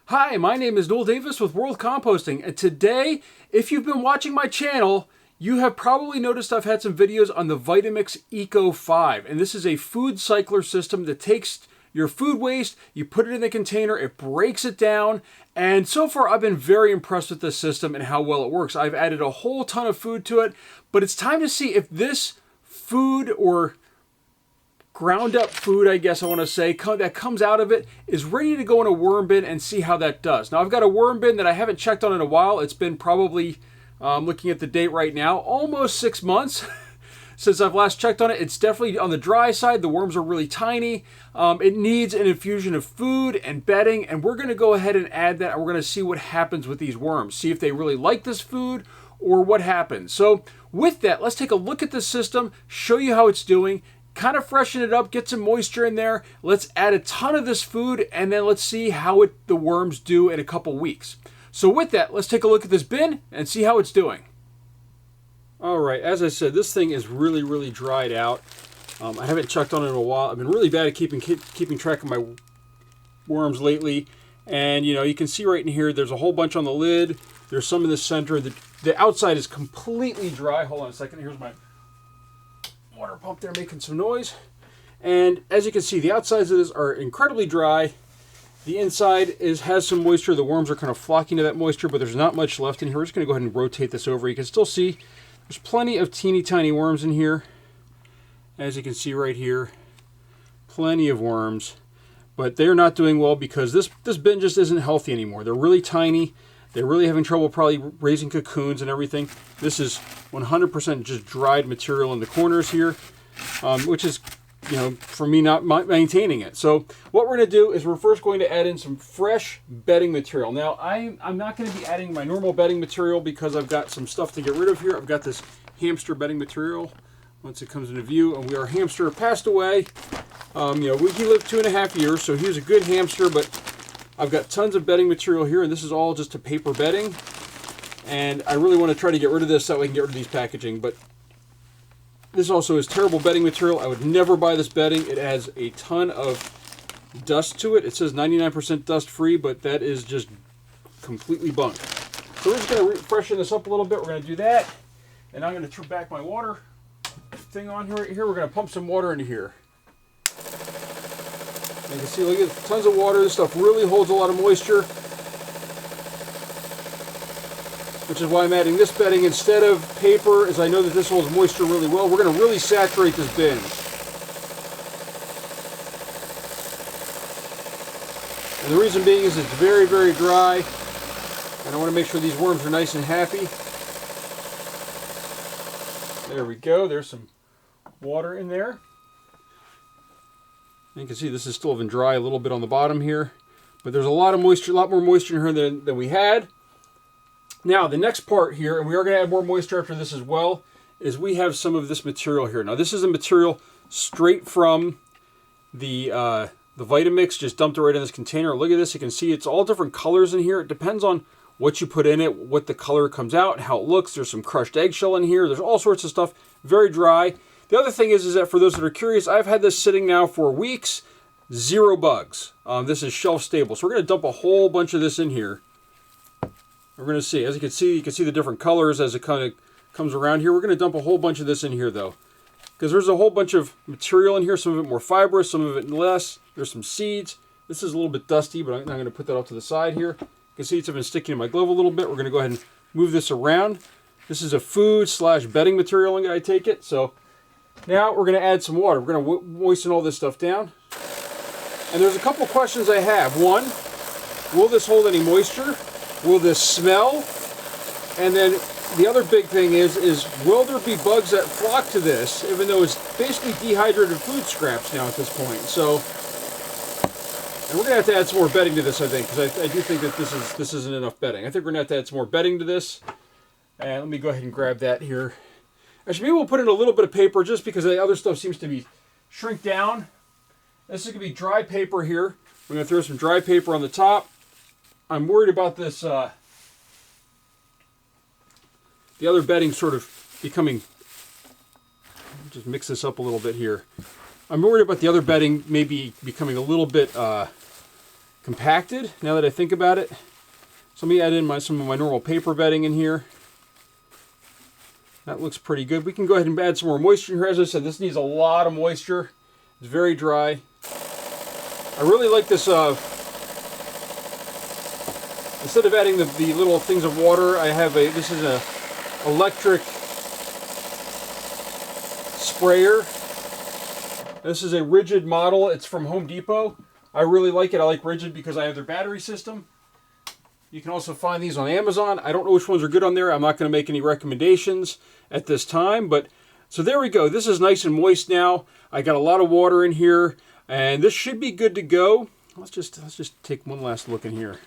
Hi, my name is Noel Davis with World Composting, and today, if you've been watching my channel, you have probably noticed I've had some videos on the Vitamix Eco 5, and this is a food cycler system that takes your food waste, you put it in the container, it breaks it down, and so far I've been very impressed with this system and how well it works. I've added a whole ton of food to it, but it's time to see if this food or ground up food, I guess I want to say, that comes out of it is ready to go in a worm bin and see how that does. Now I've got a worm bin that I haven't checked on in a while. It's been probably, looking at the date right now, almost 6 months since I've last checked on it. It's definitely on the dry side. The worms are really tiny. It needs an infusion of food and bedding, and we're going to go ahead and add that, and we're going to see what happens with these worms, see if they really like this food or what happens. So with that, let's take a look at the system, show you how it's doing, kind of freshen it up, get some moisture in there. Let's add a ton of this food, and then let's see how the worms do in a couple weeks. So with that, let's take a look at this bin and see how it's doing. All right, as I said, this thing is really dried out. I haven't checked on it in a while. I've been really bad at keeping track of my worms lately. And you can see right in here, there's a whole bunch on the lid. There's some in the center. The outside is completely dry. Hold on a second. Here's my water pump there making some noise. And as you can see, the outsides of this are incredibly dry. The inside has some moisture. The worms are kind of flocking to that moisture, but there's not much left in here. We're just going to go ahead and rotate this over. You can still see there's plenty of teeny tiny worms in here. As you can see right here, plenty of worms, but they're not doing well because this bin just isn't healthy anymore. They're really tiny. They're really having trouble probably raising cocoons and everything. This is 100% just dried material in the corners here, which is, for me, not maintaining it. So what we're going to do is we're first going to add in some fresh bedding material. Now, I'm not going to be adding my normal bedding material because I've got some stuff to get rid of here. I've got this hamster bedding material once it comes into view, and our hamster passed away. He lived 2.5 years, so he was a good hamster, but I've got tons of bedding material here, and this is all just a paper bedding. And I really want to try to get rid of this so we can get rid of these packaging. But this also is terrible bedding material. I would never buy this bedding. It has a ton of dust to it. It says 99% dust free, but that is just completely bunk. So we're just going to freshen this up a little bit. We're going to do that. And I'm going to turn back my water thing on here. We're going to pump some water into here. You can see, look at tons of water. This stuff really holds a lot of moisture, which is why I'm adding this bedding instead of paper, as I know that this holds moisture really well. We're going to really saturate this bin. And the reason being is it's very dry, and I want to make sure these worms are nice and happy. There we go. There's some water in there. You can see this is still even dry a little bit on the bottom here, but there's a lot of moisture, a lot more moisture in here than we had. Now the next part here, and we are going to add more moisture after this as well, is we have some of this material here. Now this is a material straight from the Vitamix, just dumped it right in this container. Look at this, you can see it's all different colors in here. It depends on what you put in it, what the color comes out, how it looks. There's some crushed eggshell in here. There's all sorts of stuff, very dry. The other thing is that for those that are curious, I've had this sitting now for weeks, 0 bugs. This is shelf stable. So we're going to dump a whole bunch of this in here. We're going to see, as you can see the different colors as it kind of comes around here. We're going to dump a whole bunch of this in here though, because there's a whole bunch of material in here, some of it more fibrous, some of it less. There's some seeds. This is a little bit dusty, but I'm going to put that off to the side here. You can see it's been sticking to my glove a little bit. We're going to go ahead and move this around. This is a food/bedding material, I take it. So now we're going to add some water. We're going to moisten all this stuff down. And there's a couple questions I have. One, will this hold any moisture? Will this smell? And then the other big thing is will there be bugs that flock to this, even though it's basically dehydrated food scraps now at this point? So, and we're going to have to add some more bedding to this, I think, because I do think that this isn't enough bedding. I think we're going to have to add some more bedding to this. And let me go ahead and grab that here. Actually, maybe we'll put in a little bit of paper just because the other stuff seems to be shrink down. This is going to be dry paper here. We're going to throw some dry paper on the top. I'm worried about this, the other bedding sort of becoming, just mix this up a little bit here. I'm worried about the other bedding maybe becoming a little bit compacted, now that I think about it. So let me add in some of my normal paper bedding in here. That looks pretty good. We can go ahead and add some more moisture in here. As I said, this needs a lot of moisture. It's very dry. I really like this, instead of adding the little things of water, I have this is a electric sprayer. This is a rigid model. It's from Home Depot. I really like it. I like rigid because I have their battery system. You can also find these on Amazon. I don't know which ones are good on there. I'm not going to make any recommendations at this time, but so there we go. This is nice and moist now. I got a lot of water in here, and this should be good to go. Let's just take one last look in here.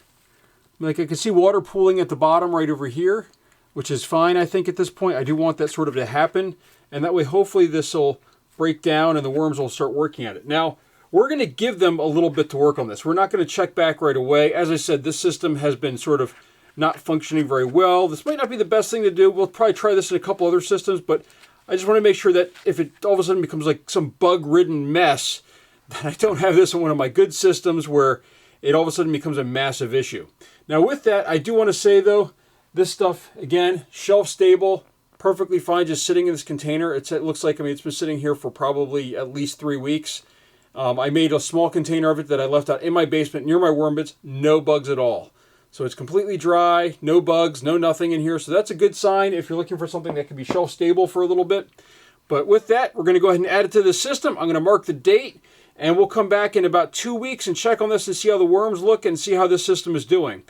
Like I can see water pooling at the bottom right over here, which is fine, I think, at this point. I do want that sort of to happen, and that way hopefully this will break down and the worms will start working at it. Now, we're going to give them a little bit to work on this. We're not going to check back right away. As I said, this system has been sort of not functioning very well. This might not be the best thing to do. We'll probably try this in a couple other systems, but I just want to make sure that if it all of a sudden becomes like some bug-ridden mess, that I don't have this in one of my good systems where it all of a sudden becomes a massive issue. Now with that, I do want to say though, this stuff, again, shelf stable, perfectly fine just sitting in this container. It looks like, I mean, it's been sitting here for probably at least 3 weeks. I made a small container of it that I left out in my basement near my worm bits. No bugs at all. So it's completely dry, no bugs, no nothing in here. So that's a good sign if you're looking for something that can be shelf stable for a little bit. But with that, we're going to go ahead and add it to the system. I'm going to mark the date, and we'll come back in about 2 weeks and check on this and see how the worms look and see how this system is doing.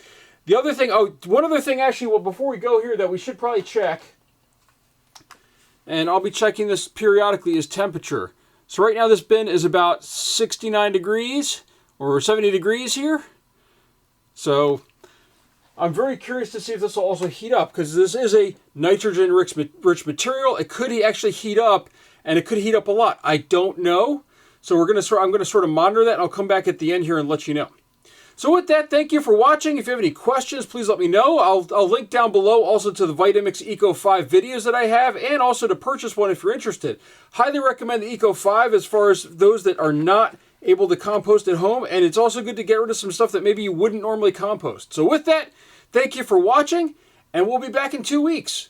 The other thing, one other thing actually, well, before we go here that we should probably check, and I'll be checking this periodically, is temperature. So right now this bin is about 69 degrees or 70 degrees here. So I'm very curious to see if this will also heat up, because this is a nitrogen-rich material. It could actually heat up, and it could heat up a lot. I don't know. So I'm going to sort of monitor that, and I'll come back at the end here and let you know. So with that, thank you for watching. If you have any questions, please let me know. I'll link down below also to the Vitamix Eco 5 videos that I have, and also to purchase one if you're interested. Highly recommend the Eco 5 as far as those that are not able to compost at home, and it's also good to get rid of some stuff that maybe you wouldn't normally compost. So with that, thank you for watching, and we'll be back in 2 weeks.